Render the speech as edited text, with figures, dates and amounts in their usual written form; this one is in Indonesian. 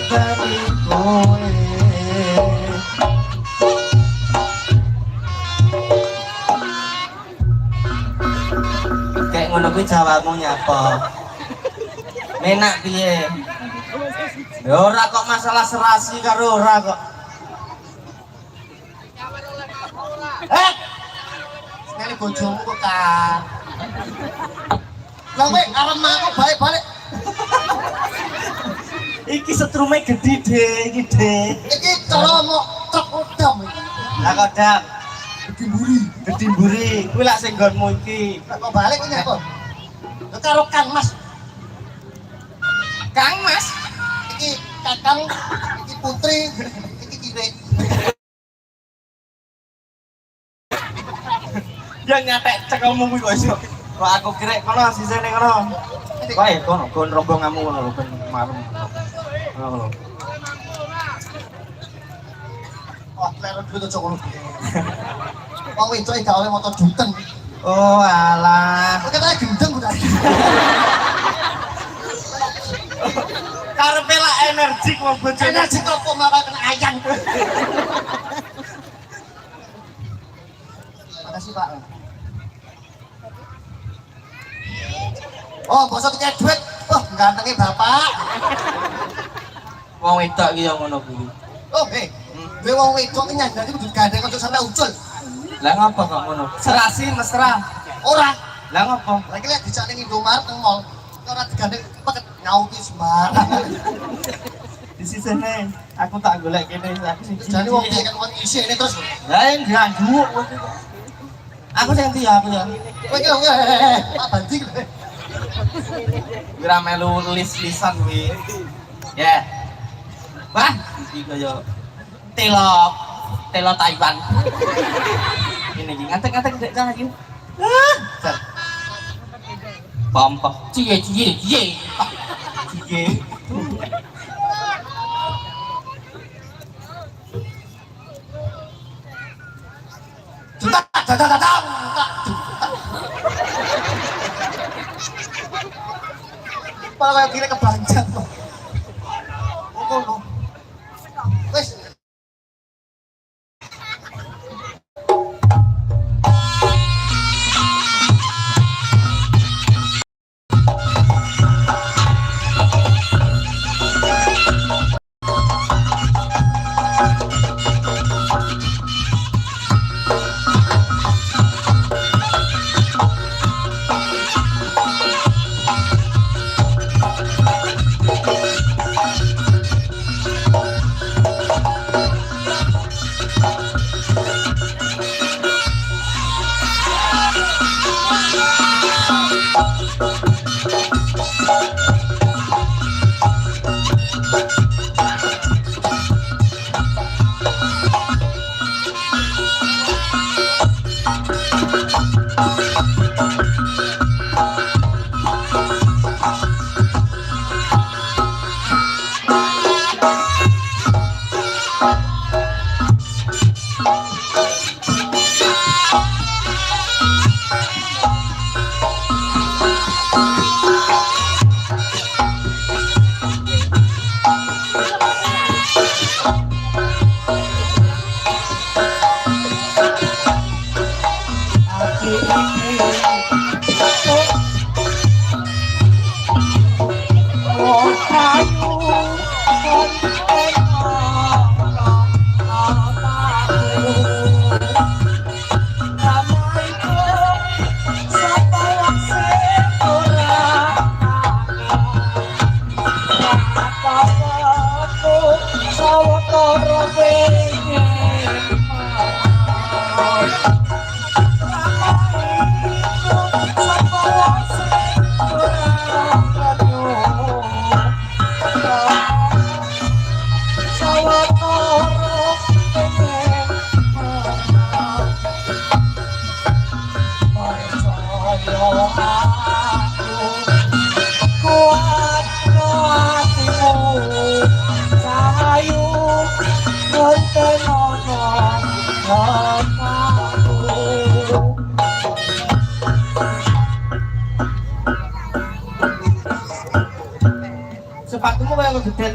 dari kowe. Kayak ngono kuwi jawabmu nyapa? Menak piye? Ya ora kok masalah serasi karo ora kok. Sekali bojomu kok kan. Lah kowe arep aku balik-balik. Iki setrume gede de, iki de. Iki cara mau truk udam iki. Lah kodam. Gedimburi. Kuwi lak sing nggonmu iki. Kok balik iki apa? Lah karo Kang Mas. Kang Mas. Iki Kakang, iki Putri, iki Kire. Ya nyatek cekelmu kuwi kok iso. Kok aku kira kono sisene kono. Wae kono gon rombonganmu ngono lho ben marem. Ngono lho. Wah, leren kuwi to ngono. Wong wedok gak oleh motor duten. Oh alah. Kok katanya gendeng udah. Karepe lah energik wong bojone. Energik opo malah kena ayang. Makasih Pak. Oh, bosok kayak duit. Oh, gantengnya bapak. Wong wedok iki yo ngono kuwi. Oh, kowe wong wedok ki nyandani kudu gandeng aja sampe ucul. Lah ngapa kok ngono? Serasi mesra. Ora. Lah ngapa? Lah iki lek dicane ning Indomaret nang mall, ora digandeng peket nyauti sembarang. Di sisene aku tak golek kene aku sing jane wong iki kan wong isine terus. Lah nganduk. Aku sing ndi aku ya. Kowe iki Pak Bandi. Kira melu lis-lisan kuwi. Ya. Wah, iki kaya telo Taiwan. Ini iki ngantek-ngantek ndek cah iki. Ah. Pompok. Cie. Cie. Malah kayak kira kebanjat loh. Oh, wes. Sepatumu kayak gede